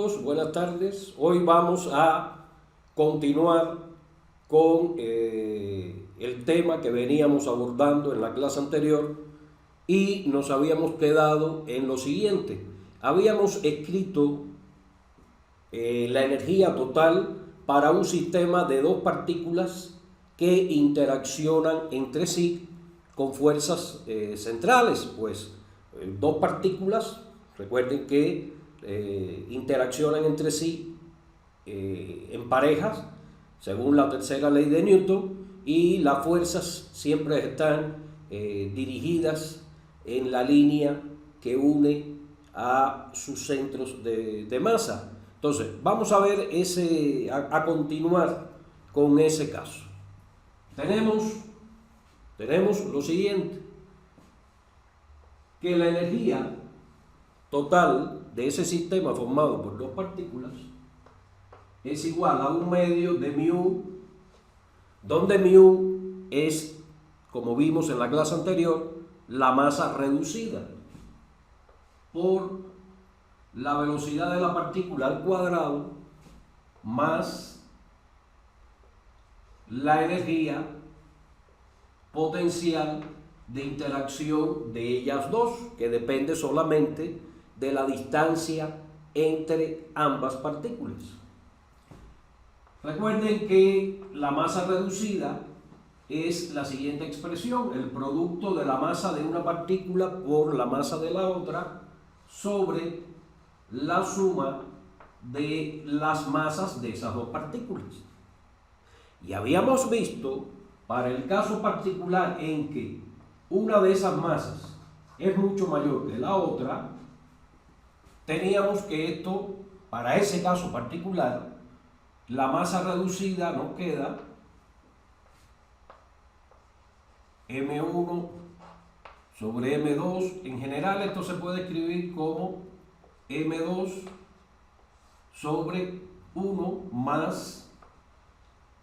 amigos, buenas tardes. Hoy vamos a continuar con el tema que veníamos abordando en la clase anterior y nos habíamos quedado en lo siguiente. Habíamos escrito la energía total para un sistema de dos partículas que interaccionan entre sí con fuerzas centrales. Pues dos partículas, recuerden que interaccionan entre sí en parejas, según la tercera ley de Newton, y las fuerzas siempre están dirigidas en la línea que une a sus centros de masa. Entonces, vamos a ver a continuar con ese caso. Tenemos lo siguiente, que la energía total de ese sistema formado por dos partículas es igual a un medio de mu, donde mu es, como vimos en la clase anterior, la masa reducida por la velocidad de la partícula al cuadrado más la energía potencial de interacción de ellas dos, que depende solamente de la distancia entre ambas partículas. Recuerden que la masa reducida es la siguiente expresión: el producto de la masa de una partícula por la masa de la otra sobre la suma de las masas de esas dos partículas. Y habíamos visto, para el caso particular en que una de esas masas es mucho mayor que la otra, teníamos que esto, para ese caso particular, la masa reducida nos queda M1 sobre M2. En general esto se puede escribir como M2 sobre 1 más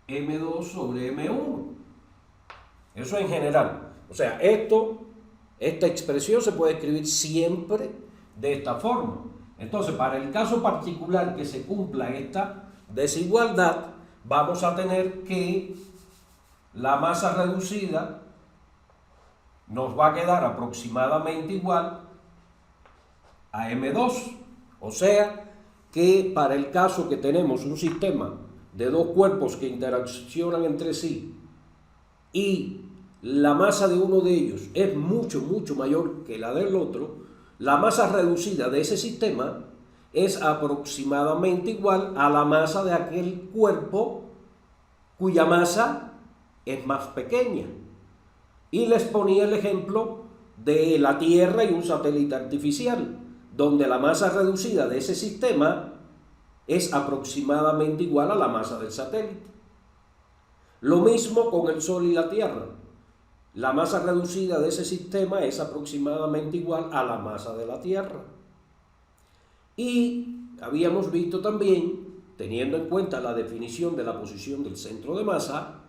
M2 sobre M1. Eso en general. O sea, esta expresión se puede escribir siempre de esta forma. Entonces, para el caso particular que se cumpla esta desigualdad, vamos a tener que la masa reducida nos va a quedar aproximadamente igual a M2. O sea, que para el caso que tenemos un sistema de dos cuerpos que interaccionan entre sí y la masa de uno de ellos es mucho mayor que la del otro, la masa reducida de ese sistema es aproximadamente igual a la masa de aquel cuerpo cuya masa es más pequeña. Y les ponía el ejemplo de la Tierra y un satélite artificial, donde la masa reducida de ese sistema es aproximadamente igual a la masa del satélite. Lo mismo con el Sol y la Tierra. La masa reducida de ese sistema es aproximadamente igual a la masa de la Tierra. Y habíamos visto también, teniendo en cuenta la definición de la posición del centro de masa,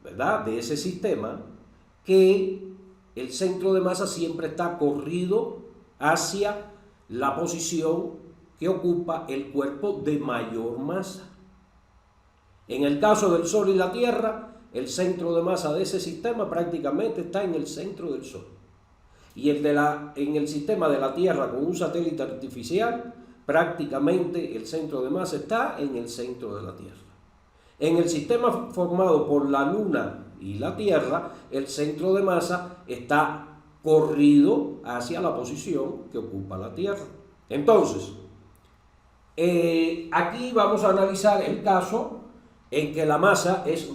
¿verdad?, de ese sistema, que el centro de masa siempre está corrido hacia la posición que ocupa el cuerpo de mayor masa. En el caso del Sol y la Tierra, el centro de masa de ese sistema prácticamente está en el centro del Sol. Y en el sistema de la Tierra con un satélite artificial, prácticamente el centro de masa está en el centro de la Tierra. En el sistema formado por la Luna y la Tierra, el centro de masa está corrido hacia la posición que ocupa la Tierra. Entonces, aquí vamos a analizar el caso en que la masa es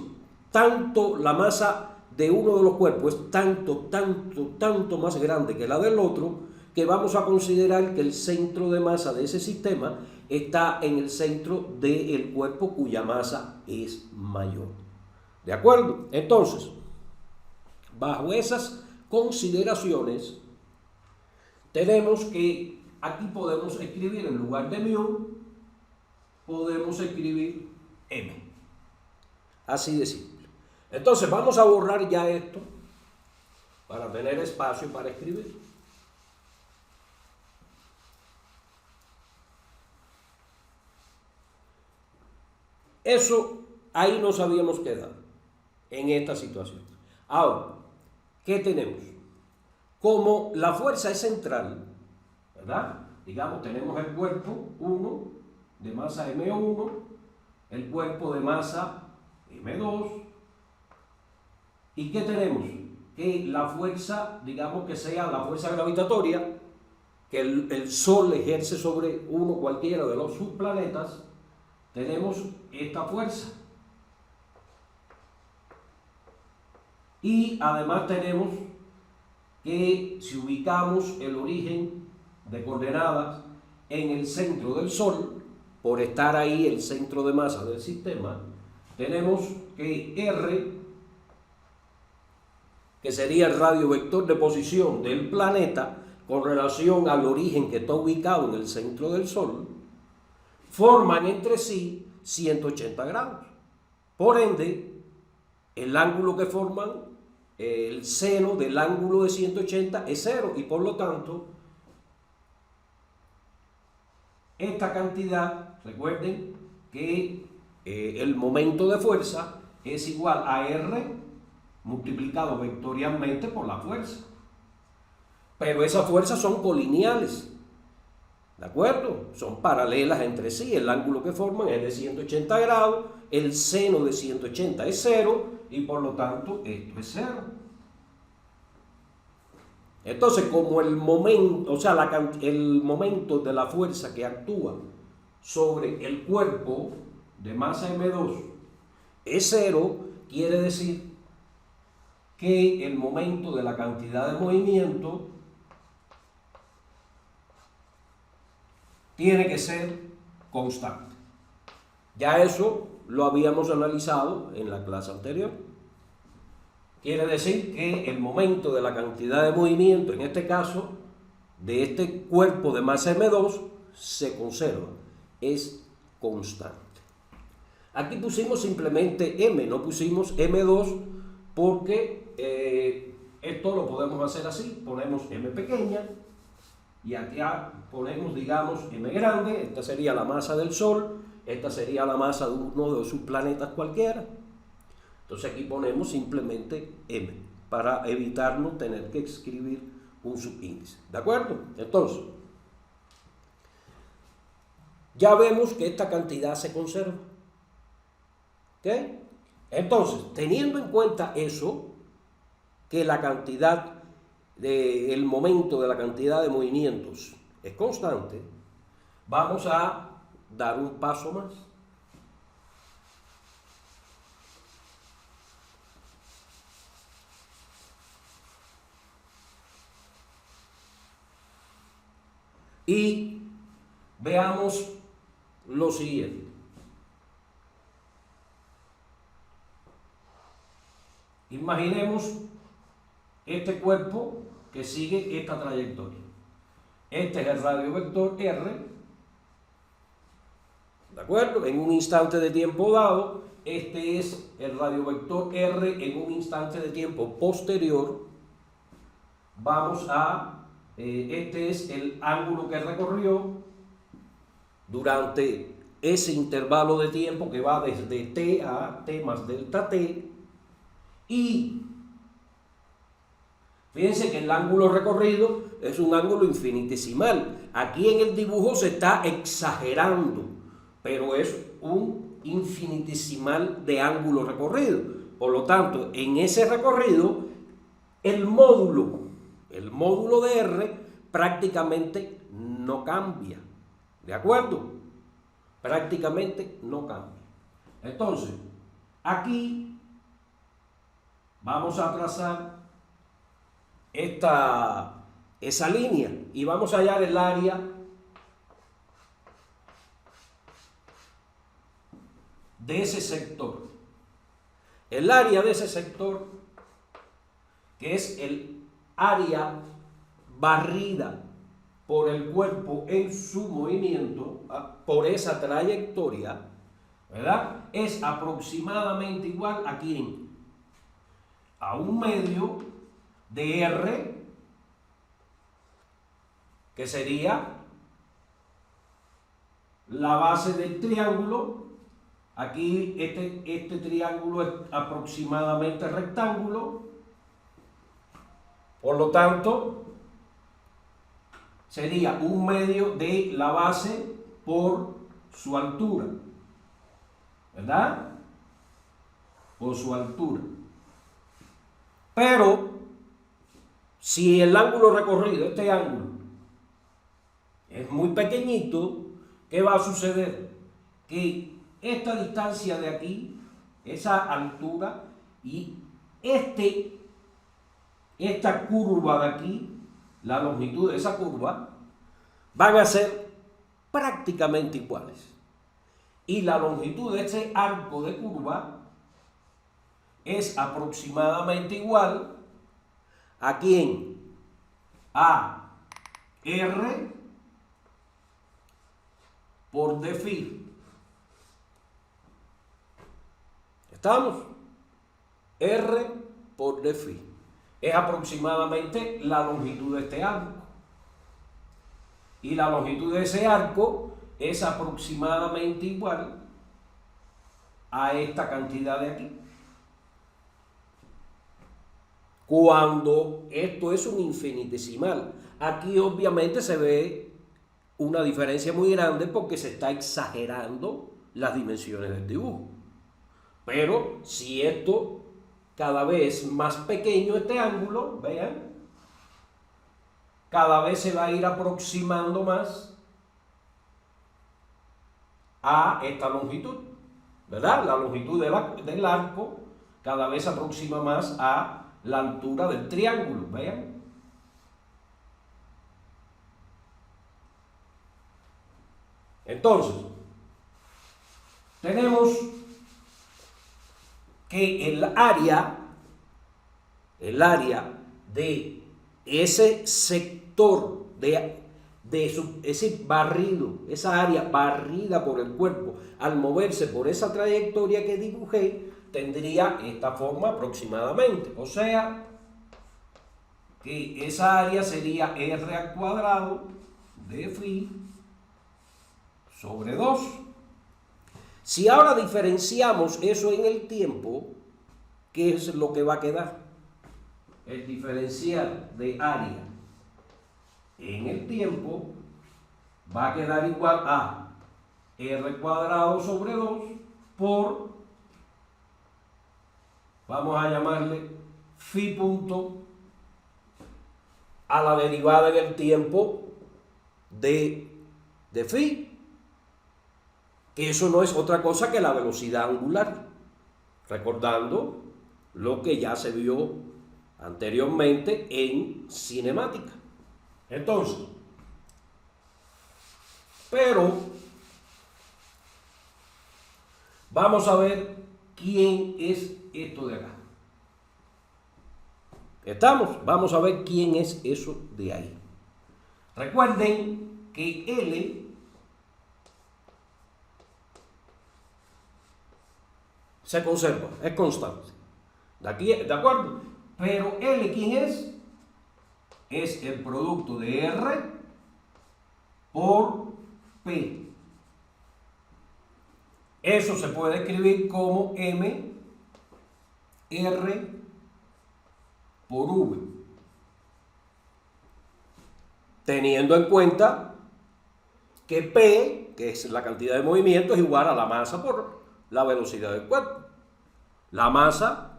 tanto, la masa de uno de los cuerpos es tanto más grande que la del otro, que vamos a considerar que el centro de masa de ese sistema está en el centro del cuerpo cuya masa es mayor. ¿De acuerdo? Entonces, bajo esas consideraciones, tenemos que aquí podemos escribir, en lugar de mu, podemos escribir m. Así de simple. Entonces vamos a borrar ya esto para tener espacio para escribir. Eso, ahí nos habíamos quedado, en esta situación. Ahora, ¿qué tenemos? Como la fuerza es central, ¿verdad? Digamos, tenemos el cuerpo 1 de masa M1, el cuerpo de masa M2, ¿y qué tenemos? Que la fuerza, digamos que sea la fuerza gravitatoria, que el Sol ejerce sobre uno cualquiera de los subplanetas, tenemos esta fuerza. Y además tenemos que si ubicamos el origen de coordenadas en el centro del Sol, por estar ahí el centro de masa del sistema, tenemos que R, que sería el radiovector de posición del planeta con relación al origen que está ubicado en el centro del Sol, forman entre sí 180 grados. Por ende, el ángulo que forman, el seno del ángulo de 180 es 0 y por lo tanto esta cantidad, recuerden que el momento de fuerza es igual a R multiplicado vectorialmente por la fuerza. Pero esas fuerzas son colineales, ¿de acuerdo? Son paralelas entre sí, el ángulo que forman es de 180 grados, el seno de 180 es 0 y por lo tanto esto es 0. Entonces, como el momento, o sea, el momento de la fuerza que actúa sobre el cuerpo de masa M2 es 0, quiere decir que el momento de la cantidad de movimiento tiene que ser constante. Ya eso lo habíamos analizado en la clase anterior. Quiere decir que el momento de la cantidad de movimiento, en este caso, de este cuerpo de masa M2, se conserva, es constante. Aquí pusimos simplemente M, no pusimos M2 porque esto lo podemos hacer así, ponemos M pequeña y aquí ponemos, digamos, M grande, esta sería la masa del Sol, esta sería la masa de uno de sus planetas cualquiera. Entonces aquí ponemos simplemente M para evitarnos tener que escribir un subíndice. ¿De acuerdo? Entonces, ya vemos que esta cantidad se conserva. ¿Ok? Entonces, teniendo en cuenta eso, que la cantidad el momento de la cantidad de movimientos es constante, vamos a dar un paso más. Y veamos lo siguiente. Imaginemos este cuerpo que sigue esta trayectoria. Este es el radiovector R, ¿de acuerdo? En un instante de tiempo dado, este es el radiovector R en un instante de tiempo posterior. Vamos a este es el ángulo que recorrió durante ese intervalo de tiempo que va desde t a t más delta t. Y fíjense que el ángulo recorrido es un ángulo infinitesimal. Aquí en el dibujo se está exagerando, pero es un infinitesimal de ángulo recorrido. Por lo tanto, en ese recorrido, el módulo de R prácticamente no cambia. ¿De acuerdo? Prácticamente no cambia. Entonces, aquí vamos a trazar esa línea y vamos a hallar el área de ese sector. El área de ese sector, que es el área barrida por el cuerpo en su movimiento, por esa trayectoria, ¿verdad? Es aproximadamente igual a ¿quién? A un medio de R, que sería la base del triángulo Aquí este triángulo es aproximadamente rectángulo. Por lo tanto, sería 1/2 de la base por su altura. ¿Verdad? Por su altura. Pero, si el ángulo recorrido, este ángulo, es muy pequeñito, ¿qué va a suceder? Que esta distancia de aquí, esa altura y esta curva de aquí, la longitud de esa curva, van a ser prácticamente iguales. Y la longitud de este arco de curva es aproximadamente igual ¿a quién? A R por d phi. ¿Estamos? R por d phi. Es aproximadamente la longitud de este arco. Y la longitud de ese arco es aproximadamente igual a esta cantidad de aquí. Cuando esto es un infinitesimal, aquí obviamente se ve una diferencia muy grande porque se está exagerando las dimensiones del dibujo. Pero si esto cada vez es más pequeño, este ángulo, vean, cada vez se va a ir aproximando más a esta longitud, ¿verdad? La longitud del arco cada vez se aproxima más a la altura del triángulo, vean. Entonces, tenemos que el área de ese sector, ese barrido, esa área barrida por el cuerpo, al moverse por esa trayectoria que dibujé, tendría esta forma aproximadamente. O sea, que esa área sería R al cuadrado de phi sobre 2. Si ahora diferenciamos eso en el tiempo, ¿qué es lo que va a quedar? El diferencial de área en el tiempo va a quedar igual a R cuadrado sobre 2 por, vamos a llamarle phi punto a la derivada en el tiempo de phi, que eso no es otra cosa que la velocidad angular, recordando lo que ya se vio anteriormente en cinemática. Entonces, pero vamos a ver quién es esto de acá. ¿Estamos? Vamos a ver quién es eso de ahí. Recuerden que L se conserva, es constante. ¿De aquí, de acuerdo? Pero L, ¿quién es? Es el producto de R por P. Eso se puede escribir como M R por V, teniendo en cuenta que P, que es la cantidad de movimiento, es igual a la masa por la velocidad del cuerpo. La masa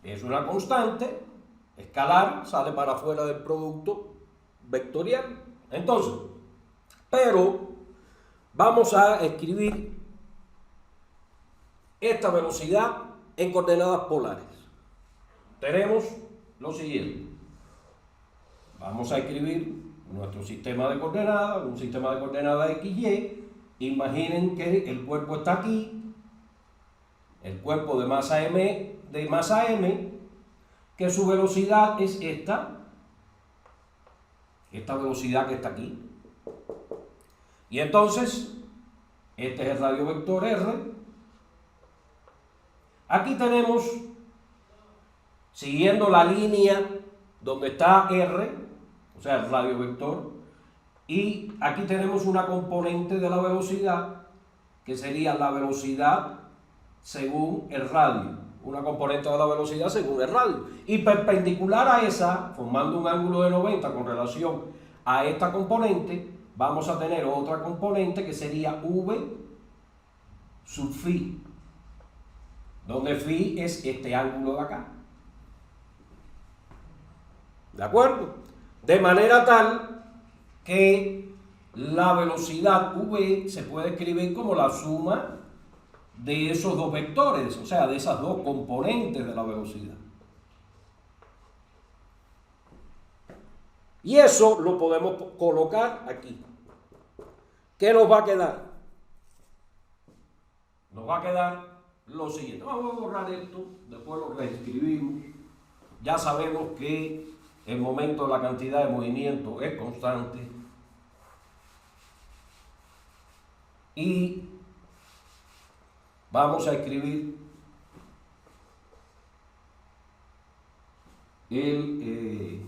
es una constante escalar, sale para afuera del producto vectorial. Entonces, pero vamos a escribir esta velocidad en coordenadas polares. Tenemos lo siguiente. Vamos a escribir nuestro sistema de coordenadas, un sistema de coordenadas XY. Imaginen que el cuerpo está aquí, el cuerpo de masa M, que su velocidad es esta velocidad que está aquí. Y entonces, este es el radiovector R. Aquí tenemos, siguiendo la línea donde está R, o sea, el radiovector, y aquí tenemos una componente de la velocidad que sería la velocidad según el radio, una componente de la velocidad según el radio, y perpendicular a esa, formando un ángulo de 90 con relación a esta componente, vamos a tener otra componente que sería v sub phi, donde phi es este ángulo de acá. ¿De acuerdo? De manera tal que la velocidad v se puede escribir como la suma de esos dos vectores, o sea, de esas dos componentes de la velocidad. Y eso lo podemos colocar aquí. ¿Qué nos va a quedar? Nos va a quedar lo siguiente. Vamos a borrar esto, después lo reescribimos. Ya sabemos que el momento de la cantidad de movimiento es constante. Y vamos a escribir el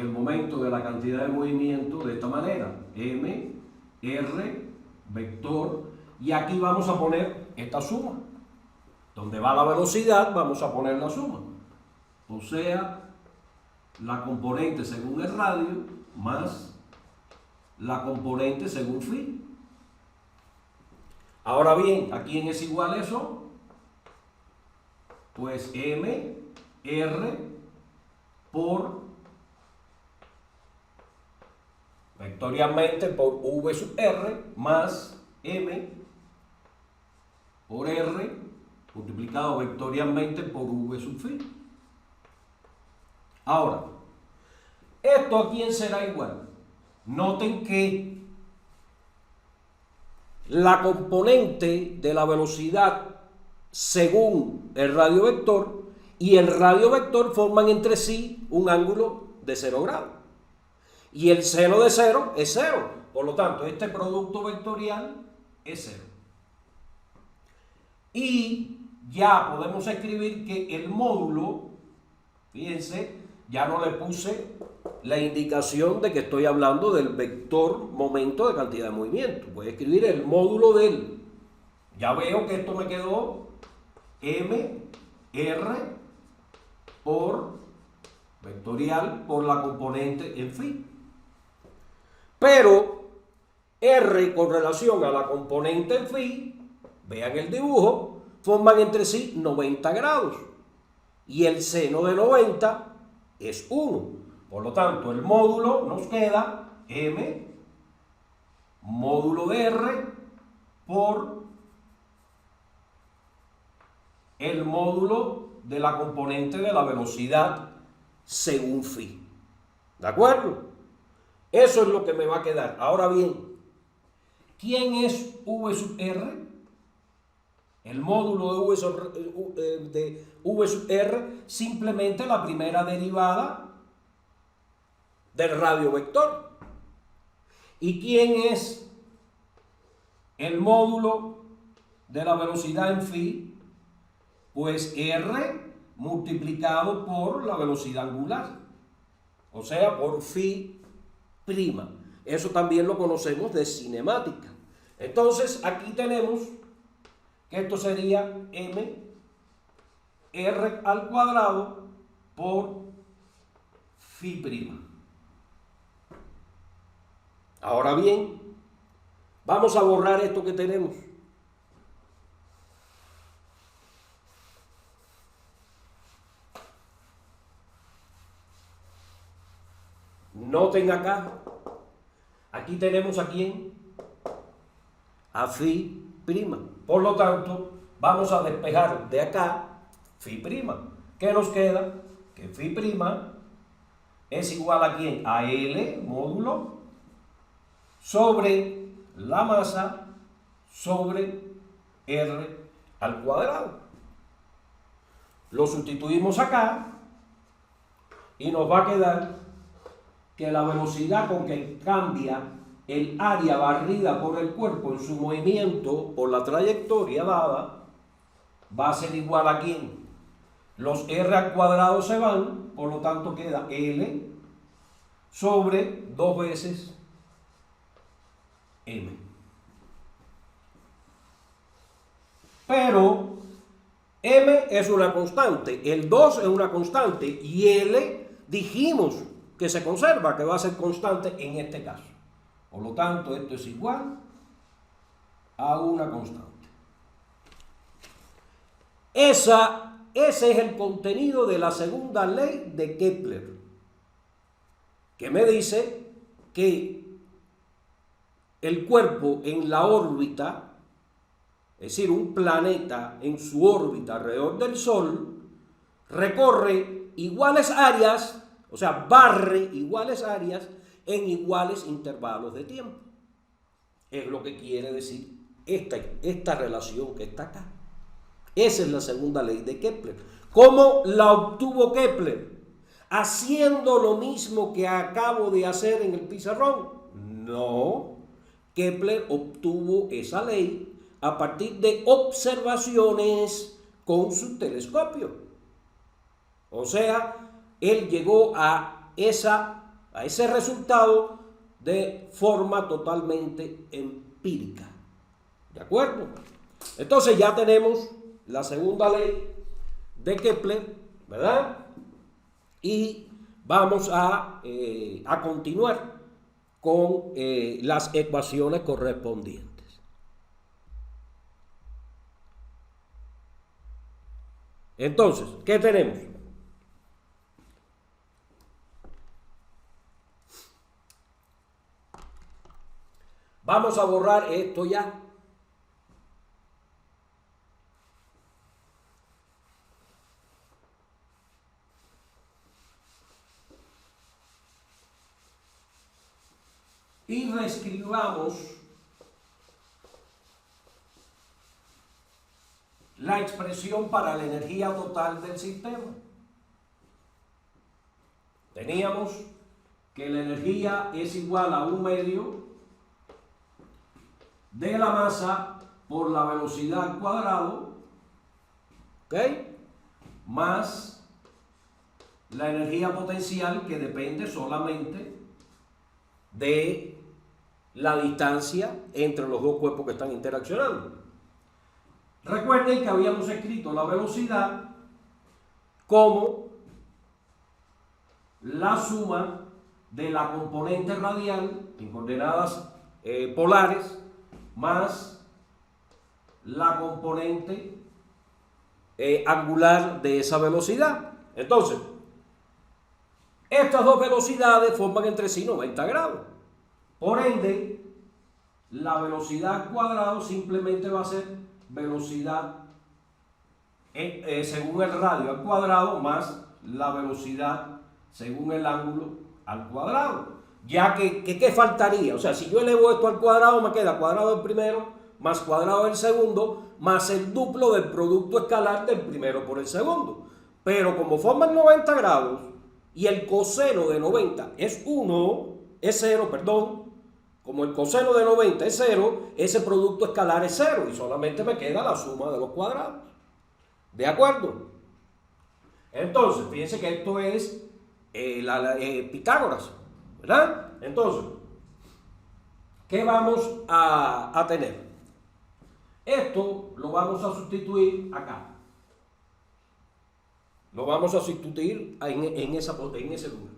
momento de la cantidad de movimiento de esta manera: m, r, vector, y aquí vamos a poner esta suma. Donde va la velocidad vamos a poner la suma, o sea, la componente según el radio más la componente según phi. Ahora bien, ¿a quién es igual eso? Pues m, r por, vectorialmente, por v sub r más m por r multiplicado vectorialmente por v sub phi. Ahora, ¿esto a quién será igual? Noten que la componente de la velocidad según el radio vector y el radio vector forman entre sí un ángulo de 0 grados. Y el seno de 0 es 0. Por lo tanto, este producto vectorial es 0. Y ya podemos escribir que el módulo, fíjense, ya no le puse la indicación de que estoy hablando del vector momento de cantidad de movimiento. Voy a escribir el módulo de él. Ya veo que esto me quedó m, r por vectorial por la componente en phi. Pero r con relación a la componente en phi, vean el dibujo, forman entre sí 90 grados. Y el seno de 90 es 1. Por lo tanto, el módulo nos queda m módulo de r por el módulo de la componente de la velocidad según phi. ¿De acuerdo? Eso es lo que me va a quedar. Ahora bien, ¿quién es v sub r? El módulo de v sub r, simplemente la primera derivada del radio vector. ¿Y quién es el módulo de la velocidad en phi? Pues r multiplicado por la velocidad angular, o sea, por phi prima. Eso también lo conocemos de cinemática. Entonces, aquí tenemos que esto sería m r al cuadrado por phi prima. Ahora bien, vamos a borrar esto que tenemos. Noten acá, aquí tenemos a quién, a phi prima. Por lo tanto, vamos a despejar de acá phi prima. ¿Qué nos queda? Que phi prima es igual a quién, a L módulo sobre la masa sobre R al cuadrado. Lo sustituimos acá y nos va a quedar que la velocidad con que cambia el área barrida por el cuerpo en su movimiento por la trayectoria dada va a ser igual a quién. Los R al cuadrado se van, por lo tanto queda L sobre 2 veces M. Pero m es una constante, el 2 es una constante y L dijimos que se conserva, que va a ser constante en este caso. Por lo tanto, esto es igual a una constante. Ese es el contenido de la segunda ley de Kepler, que me dice que el cuerpo en la órbita, es decir, un planeta en su órbita alrededor del Sol, recorre iguales áreas, o sea, barre iguales áreas en iguales intervalos de tiempo. Es lo que quiere decir esta relación que está acá. Esa es la segunda ley de Kepler. ¿Cómo la obtuvo Kepler? ¿Haciendo lo mismo que acabo de hacer en el pizarrón? No. Kepler obtuvo esa ley a partir de observaciones con su telescopio. O sea, él llegó a ese resultado de forma totalmente empírica. ¿De acuerdo? Entonces ya tenemos la segunda ley de Kepler, ¿verdad? Y vamos a continuar con las ecuaciones correspondientes. Entonces, ¿qué tenemos? Vamos a borrar esto ya. Y reescribamos la expresión para la energía total del sistema. Teníamos que la energía es igual a 1/2 de la masa por la velocidad al cuadrado, ¿ok? Más la energía potencial, que depende solamente de la distancia entre los dos cuerpos que están interaccionando. Recuerden que habíamos escrito la velocidad como la suma de la componente radial en coordenadas polares más la componente angular de esa velocidad. Entonces, estas dos velocidades forman entre sí 90 grados. Por ende, la velocidad al cuadrado simplemente va a ser velocidad según el radio al cuadrado más la velocidad según el ángulo al cuadrado. Ya que ¿qué faltaría? O sea, si yo elevo esto al cuadrado, me queda cuadrado del primero más cuadrado del segundo más el duplo del producto escalar del primero por el segundo. Pero como forman 90 grados y el coseno de 90 es 0, perdón, como el coseno de 90 es 0, ese producto escalar es 0 y solamente me queda la suma de los cuadrados. ¿De acuerdo? Entonces, fíjense que esto es Pitágoras, ¿verdad? Entonces, ¿qué vamos a tener? Esto lo vamos a sustituir acá. Lo vamos a sustituir en ese número.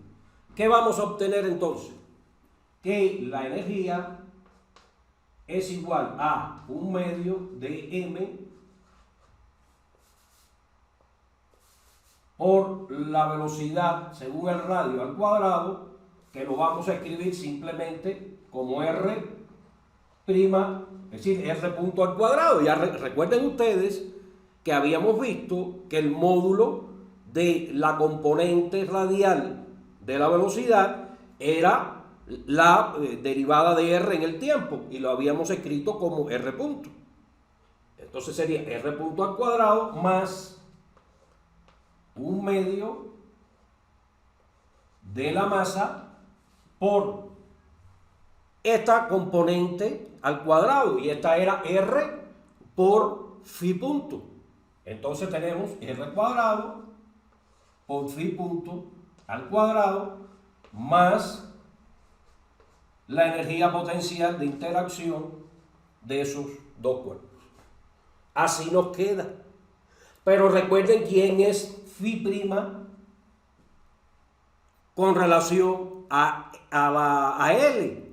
¿Qué vamos a obtener entonces? Que la energía es igual a 1/2 de m por la velocidad según el radio al cuadrado, que lo vamos a escribir simplemente como r', es decir, r punto al cuadrado. Ya recuerden ustedes que habíamos visto que el módulo de la componente radial de la velocidad era la derivada de r en el tiempo y lo habíamos escrito como r punto. Entonces sería r punto al cuadrado más 1/2 de la masa por esta componente al cuadrado y esta era r por phi punto. Entonces tenemos r cuadrado por phi punto al cuadrado más la energía potencial de interacción de esos dos cuerpos. Así nos queda. Pero recuerden quién es phi' con relación a L,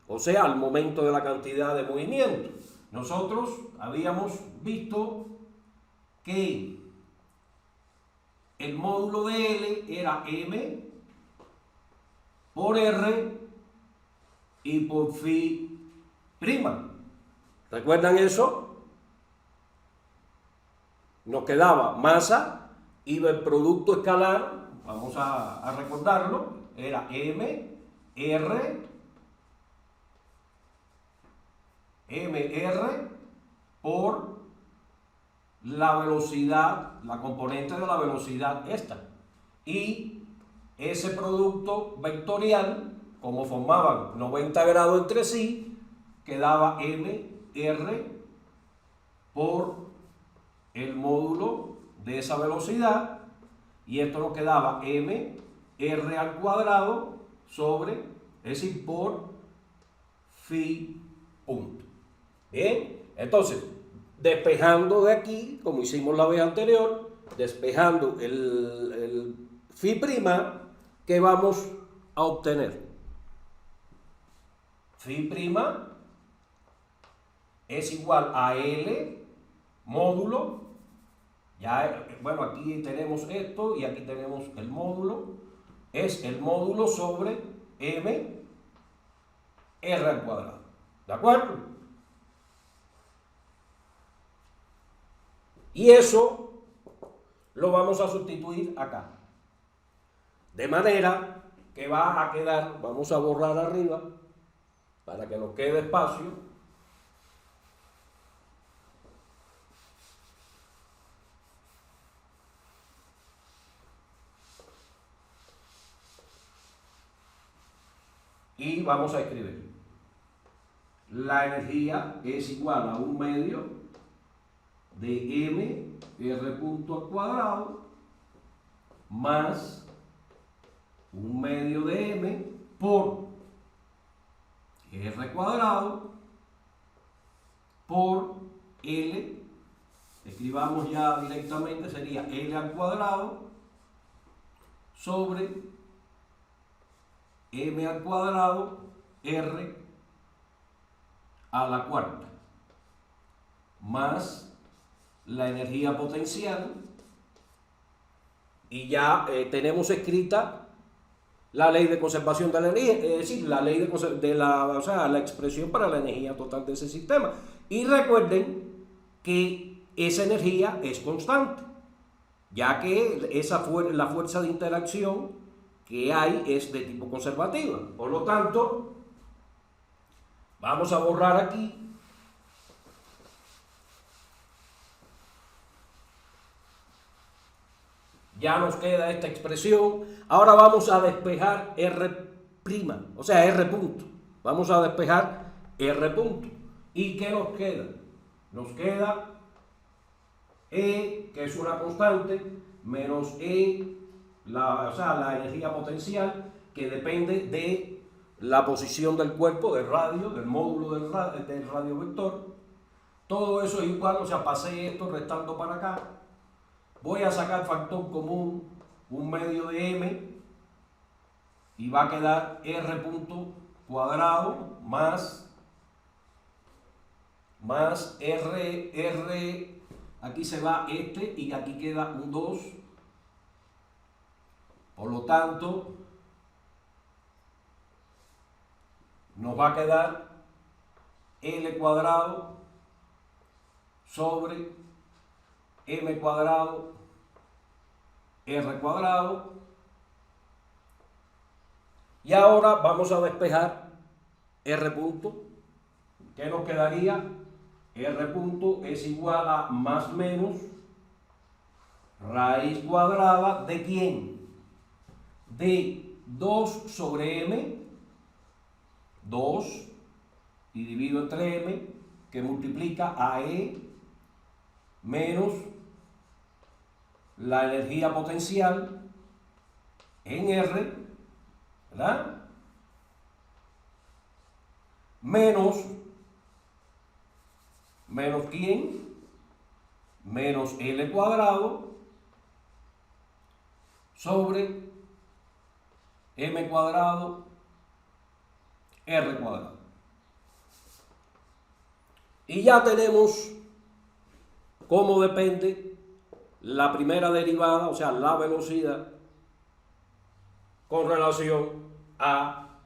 o sea, al momento de la cantidad de movimiento. Nosotros habíamos visto que el módulo de L era M por R y por phi'. ¿Recuerdan eso? Nos quedaba masa, iba el producto escalar, vamos a recordarlo, era M, R por la velocidad, la componente de la velocidad esta. Y ese producto vectorial, como formaban 90 grados entre sí, quedaba MR por el módulo de esa velocidad, y esto nos quedaba MR al cuadrado sobre, es decir, por phi punto. Bien, entonces, despejando de aquí, como hicimos la vez anterior, despejando el phi', ¿qué vamos a obtener? Phi' es igual a L módulo, ya, bueno, aquí tenemos esto y aquí tenemos el módulo, es el módulo sobre M R al cuadrado, ¿de acuerdo? Y eso lo vamos a sustituir acá. De manera que va a quedar, vamos a borrar arriba para que nos quede espacio. Y vamos a escribir. La energía es igual a 1/2 de M R punto al cuadrado más 1/2 de M por R cuadrado por L. Escribamos ya directamente, sería L al cuadrado sobre M al cuadrado R a la cuarta más la energía potencial, y ya tenemos escrita la ley de conservación de la energía, es decir, la ley o sea, la expresión para la energía total de ese sistema. Y recuerden que esa energía es constante, ya que la fuerza de interacción que hay es de tipo conservativa. Por lo tanto, vamos a borrar aquí ya nos queda esta expresión. Ahora vamos a despejar R', o sea, R punto. Vamos a despejar R punto. ¿Y qué nos queda? Nos queda E, que es una constante, menos E, o sea, la energía potencial, que depende de la posición del cuerpo, del radio, del módulo del radio vector. Todo eso es igual, o sea, pasé esto restando para acá. Voy a sacar factor común 1/2 de M y va a quedar R punto cuadrado más R, aquí se va este y aquí queda un 2. Por lo tanto, nos va a quedar L cuadrado sobre M cuadrado R cuadrado. Y ahora vamos a despejar R punto. ¿Qué nos quedaría? R punto es igual a más menos raíz cuadrada ¿de quién? De 2 sobre M, 2 y divido entre M, que multiplica a E menos la energía potencial en R, ¿verdad? Menos ¿quién? menos L cuadrado sobre M cuadrado R cuadrado. Y ya tenemos cómo depende la primera derivada, o sea, la velocidad, con relación a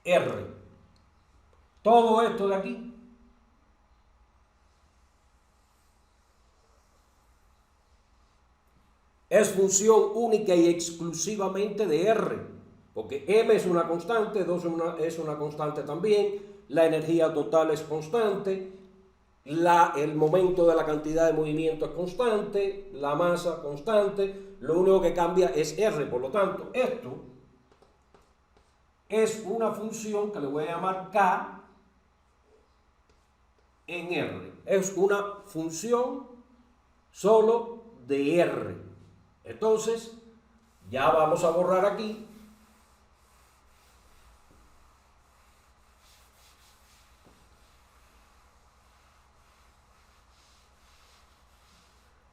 R. Todo esto de aquí es función única y exclusivamente de R, porque M es una constante, 2 es una constante también, la energía total es constante, el momento de la cantidad de movimiento es constante, la masa constante, lo único que cambia es R. Por lo tanto, esto es una función que le voy a llamar K en R. Es una función solo de R. Entonces, ya vamos a borrar aquí.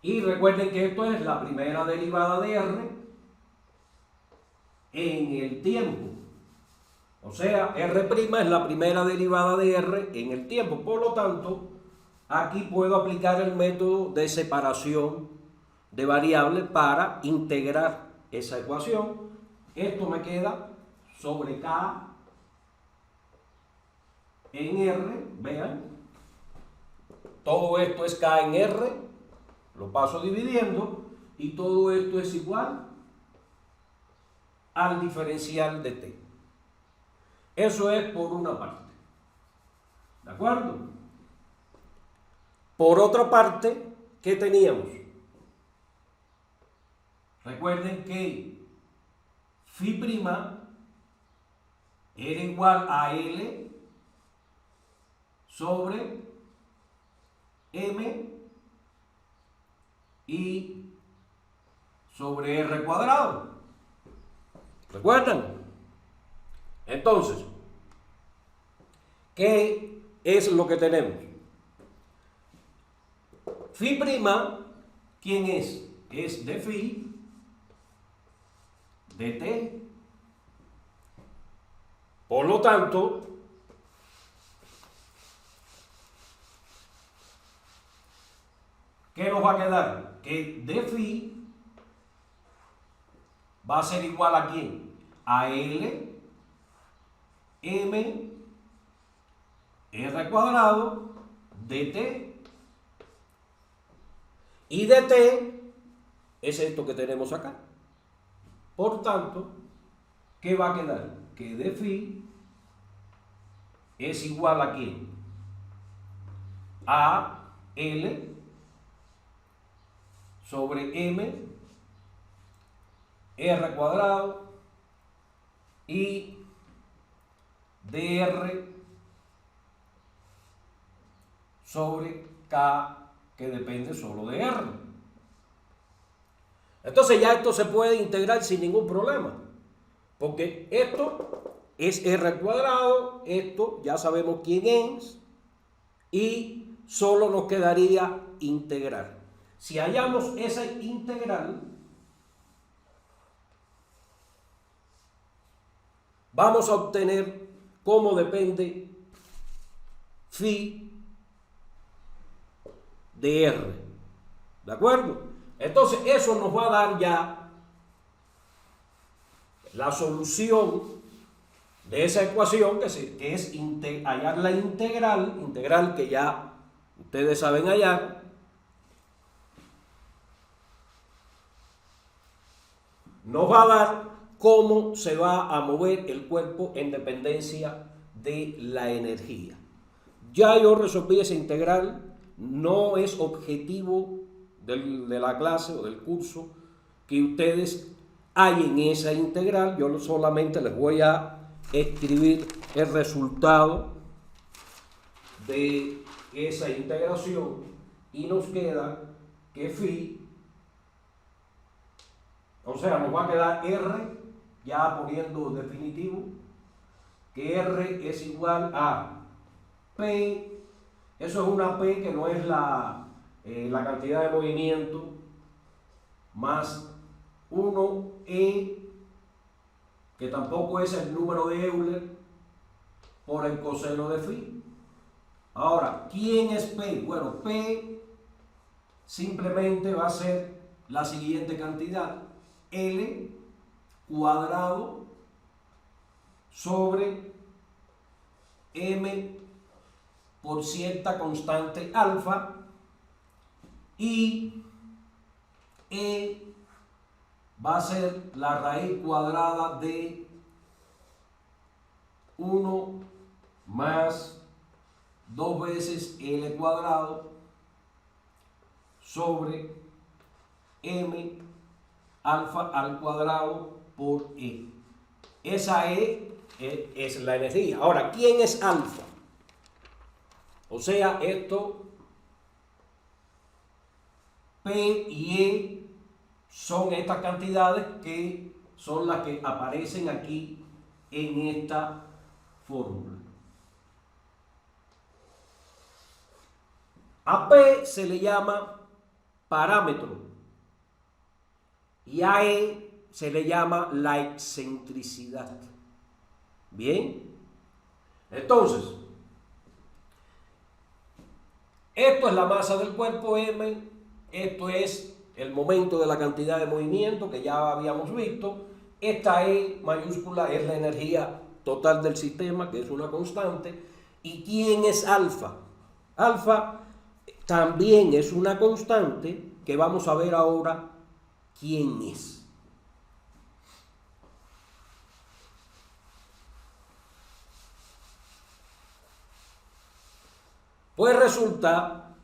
Y recuerden que esto es la primera derivada de R en el tiempo. O sea, R' es la primera derivada de R en el tiempo. Por lo tanto, aquí puedo aplicar el método de separación de variables para integrar esa ecuación. Esto me queda sobre K en R. Vean, todo esto es K en R. Lo paso dividiendo y todo esto es igual al diferencial de t. Eso es por una parte. ¿De acuerdo? Por otra parte, ¿qué teníamos? Recuerden que phi' era igual a L sobre M y sobre R cuadrado. ¿Recuerdan? Entonces, ¿qué es lo que tenemos? Phi', ¿quién es? Es de phi de t. Por lo tanto, ¿qué nos va a quedar? Que de phi va a ser igual a ¿quién? A L M R cuadrado de t. Y de t es esto que tenemos acá. Por tanto, ¿qué va a quedar? Que de phi es igual a ¿quién? A L sobre M R cuadrado y dr sobre K, que depende solo de R. Entonces ya esto se puede integrar sin ningún problema, porque esto es R cuadrado, esto ya sabemos quién es, y solo nos quedaría integrar. Si hallamos esa integral, vamos a obtener cómo depende phi de R. ¿De acuerdo? Entonces eso nos va a dar ya la solución de esa ecuación, que es hallar la integral que ya ustedes saben hallar. Nos va a dar cómo se va a mover el cuerpo en dependencia de la energía. Ya yo resolví esa integral, no es objetivo de la clase o del curso que ustedes hallen esa integral. Yo solamente les voy a escribir el resultado de esa integración y nos queda que phi, o sea, nos va a quedar R, ya poniendo definitivo, que R es igual a P Eso es una P que no es la cantidad de movimiento más 1E, que tampoco es el número de Euler, por el coseno de phi. Ahora, ¿quién es P? Bueno, P simplemente va a ser la siguiente cantidad, L cuadrado sobre M por cierta constante alfa, y E va a ser la raíz cuadrada de 1 más 2 veces L cuadrado sobre M alfa al cuadrado por E. Esa E es la energía. Ahora, ¿quién es alfa? O sea, esto, P y E son estas cantidades que son las que aparecen aquí en esta fórmula. A P se le llama parámetro y a E se le llama la excentricidad. Bien, entonces, esto es la masa del cuerpo M, esto es el momento de la cantidad de movimiento que ya habíamos visto, esta E mayúscula es la energía total del sistema, que es una constante. ¿Y quién es alfa? Alfa también es una constante que vamos a ver ahora quién es. Pues resulta,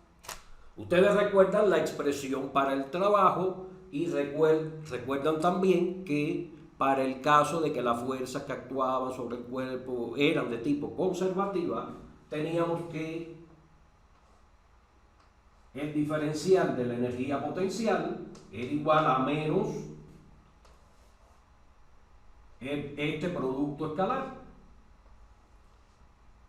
ustedes recuerdan la expresión para el trabajo y recuerdan también que para el caso de que las fuerzas que actuaban sobre el cuerpo eran de tipo conservativa, teníamos que el diferencial de la energía potencial era igual a menos este producto escalar.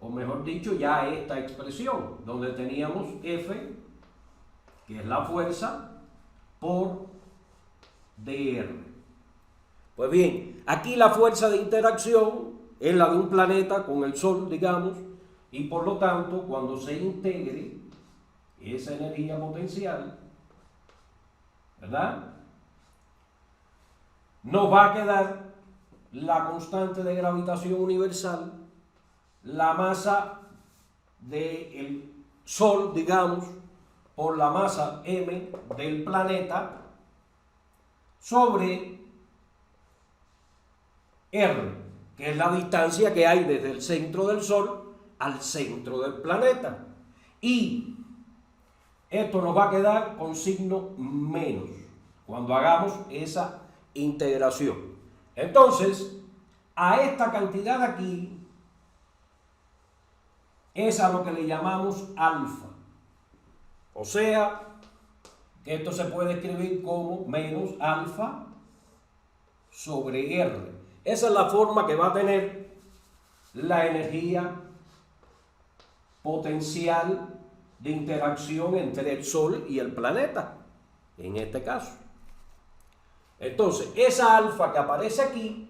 O mejor dicho, ya esta expresión, donde teníamos F, que es la fuerza, por dr. Pues bien, aquí la fuerza de interacción es la de un planeta con el Sol, digamos, y por lo tanto, cuando se integre esa energía potencial, ¿verdad?, nos va a quedar la constante de gravitación universal, la masa del Sol, digamos, por la masa m del planeta sobre r, que es la distancia que hay desde el centro del Sol al centro del planeta. Y esto nos va a quedar con signo menos cuando hagamos esa integración. Entonces, a esta cantidad aquí es a lo que le llamamos alfa. O sea, que esto se puede escribir como menos alfa sobre R. Esa es la forma que va a tener la energía potencial de interacción entre el Sol y el planeta, en este caso. Entonces, esa alfa que aparece aquí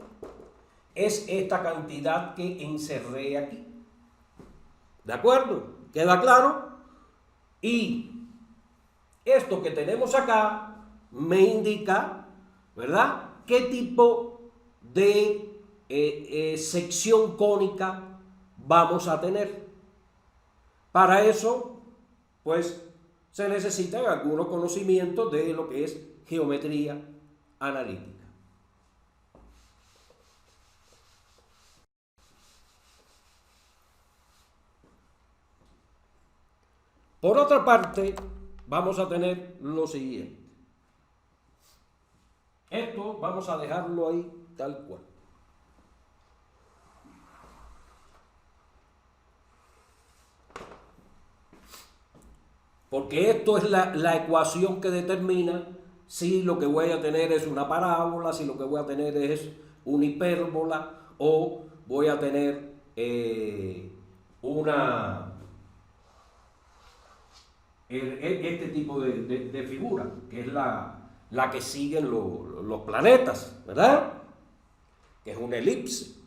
es esta cantidad que encerré aquí. ¿De acuerdo? ¿Queda claro? Y esto que tenemos acá me indica, ¿verdad?, qué tipo de sección cónica vamos a tener. Para eso, pues, se necesitan algunos conocimientos de lo que es geometría analítica. Por otra parte, vamos a tener lo siguiente. Esto vamos a dejarlo ahí tal cual. Porque esto es la ecuación que determina si lo que voy a tener es una parábola, si lo que voy a tener es una hipérbola, o voy a tener una este tipo de figura, que es la que siguen los planetas, ¿verdad? Que es una elipse.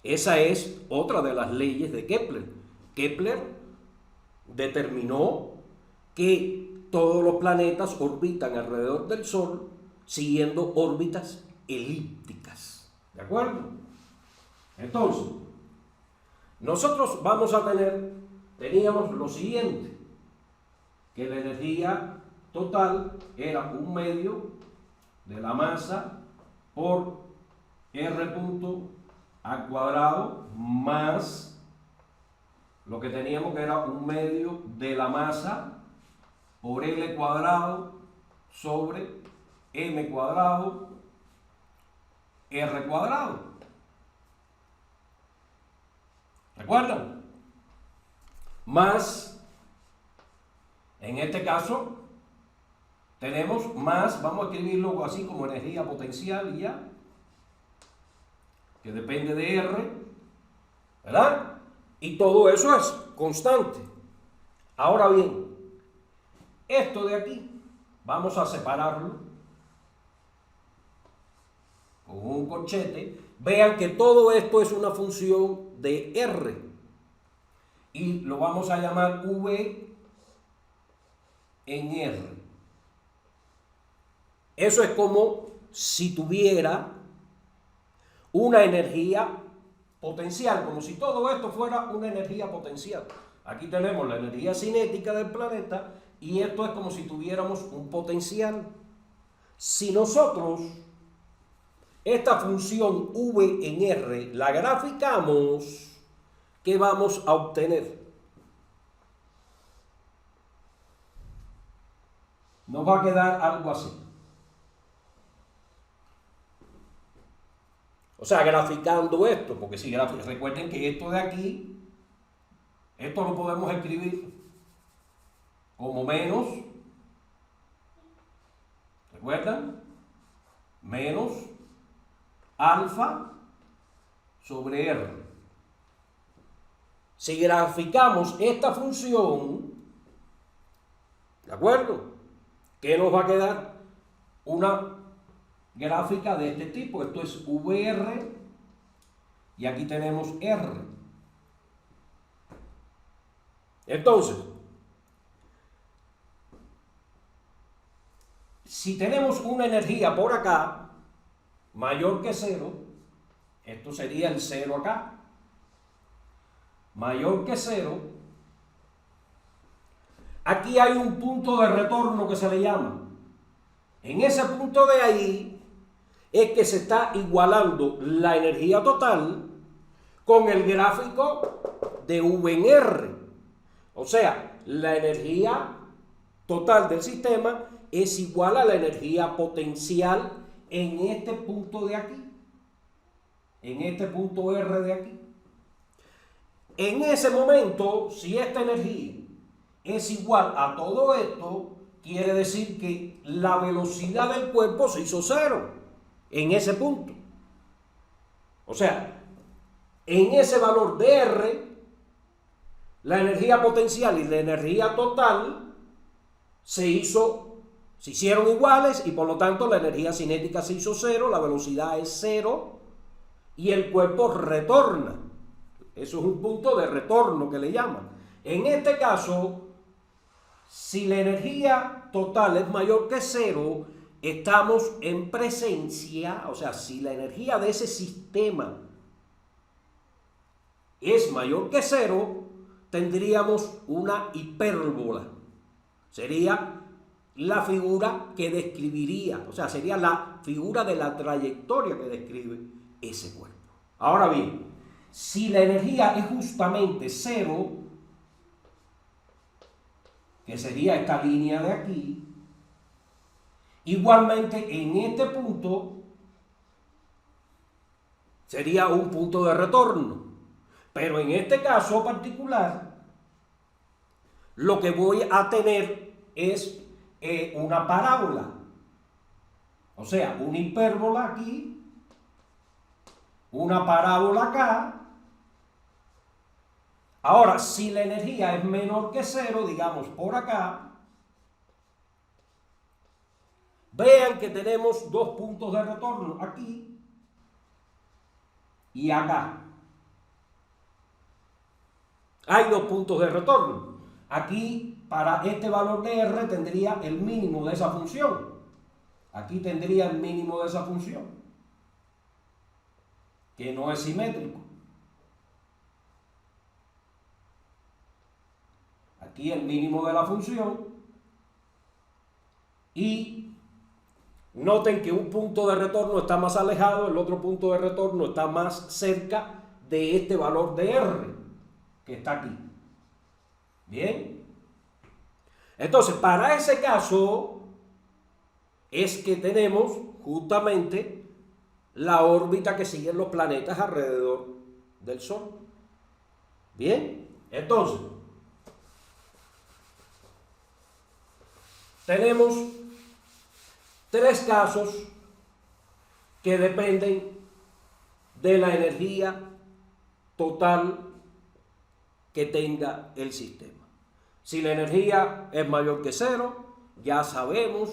Esa es otra de las leyes de Kepler. Kepler determinó que todos los planetas orbitan alrededor del Sol siguiendo órbitas elípticas. ¿De acuerdo? Entonces, nosotros teníamos lo siguiente, que la energía total era 1/2 de la masa por R punto al cuadrado más lo que teníamos que era 1/2 de la masa por L cuadrado sobre M cuadrado R cuadrado. ¿Recuerdan? Más, en este caso, tenemos más, vamos a escribirlo así como energía potencial y ya, que depende de R, ¿verdad? Y todo eso es constante. Ahora bien, esto de aquí, vamos a separarlo con un corchete. Vean que todo esto es una función de R. Y lo vamos a llamar V en R. Eso es como si tuviera una energía potencial, como si todo esto fuera una energía potencial. Aquí tenemos la energía cinética del planeta y esto es como si tuviéramos un potencial. Si nosotros esta función V en R la graficamos, ¿qué vamos a obtener? Nos va a quedar algo así. O sea, graficando esto, porque si recuerden que esto de aquí, esto lo podemos escribir como menos, ¿recuerdan? Menos alfa sobre R. Si graficamos esta función, ¿de acuerdo? ¿Qué nos va a quedar? Una gráfica de este tipo. Esto es VR y aquí tenemos R. Entonces, si tenemos una energía por acá mayor que 0, esto sería el 0 acá, mayor que 0, aquí hay un punto de retorno que se le llama. En ese punto de ahí es que se está igualando la energía total con el gráfico de V en R. O sea, la energía total del sistema es igual a la energía potencial en este punto de aquí, en este punto R de aquí. En ese momento, si esta energía es igual a todo esto, quiere decir que la velocidad del cuerpo se hizo 0 en ese punto. O sea, en ese valor de R, la energía potencial y la energía total se hicieron iguales y por lo tanto la energía cinética se hizo 0, la velocidad es 0 y el cuerpo retorna. Eso es un punto de retorno que le llaman. En este caso, si la energía total es mayor que 0, estamos en presencia, o sea, si la energía de ese sistema es mayor que 0, tendríamos una hipérbola. Sería la figura que describiría, o sea, sería la figura de la trayectoria que describe ese cuerpo. Ahora bien, si la energía es justamente 0, que sería esta línea de aquí, igualmente en este punto sería un punto de retorno. Pero en este caso particular, lo que voy a tener es una parábola. O sea, una hipérbola aquí, una parábola acá. Ahora, si la energía es menor que 0, digamos por acá, Vean que tenemos dos puntos de retorno, aquí y acá. Hay dos puntos de retorno. Aquí, para este valor de R, tendría el mínimo de esa función. Aquí tendría el mínimo de esa función, que no es simétrico. Aquí el mínimo de la función. Y noten que un punto de retorno está más alejado, el otro punto de retorno está más cerca de este valor de R, que está aquí. Bien. Entonces, para ese caso, es que tenemos justamente la órbita que siguen los planetas alrededor del Sol. Bien. Entonces, tenemos tres casos que dependen de la energía total que tenga el sistema. Si la energía es mayor que cero, ya sabemos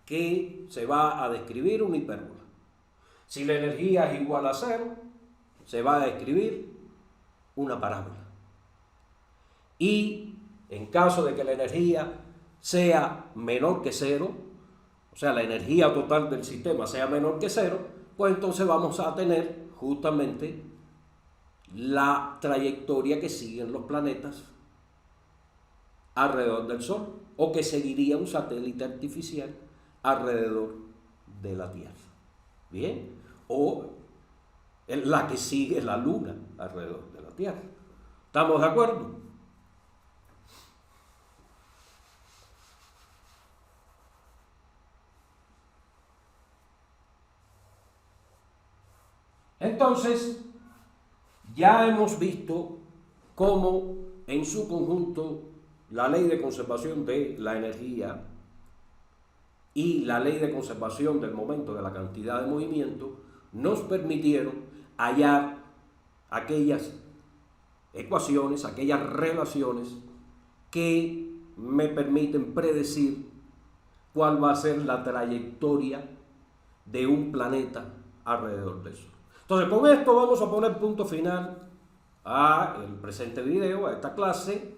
que se va a describir una hipérbola. Si la energía es igual a cero, se va a describir una parábola. Y en caso de que la energía sea menor que cero, o sea, la energía total del sistema sea menor que cero, pues entonces vamos a tener justamente la trayectoria que siguen los planetas alrededor del Sol, o que seguiría un satélite artificial alrededor de la Tierra. Bien, o la que sigue la Luna alrededor de la Tierra. ¿Estamos de acuerdo? Entonces, ya hemos visto cómo en su conjunto la ley de conservación de la energía y la ley de conservación del momento de la cantidad de movimiento nos permitieron hallar aquellas ecuaciones, aquellas relaciones que me permiten predecir cuál va a ser la trayectoria de un planeta alrededor de eso. Entonces, con esto vamos a poner punto final al presente video, a esta clase.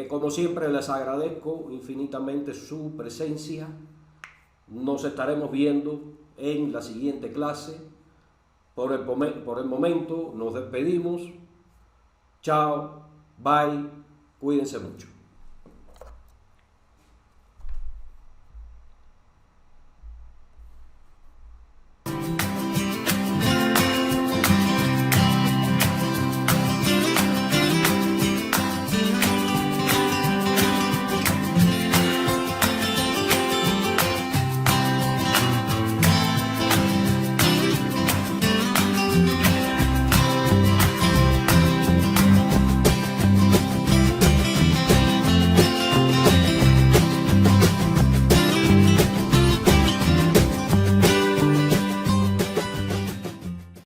Como siempre, les agradezco infinitamente su presencia. Nos estaremos viendo en la siguiente clase. Por el momento, nos despedimos. Chao, bye, cuídense mucho.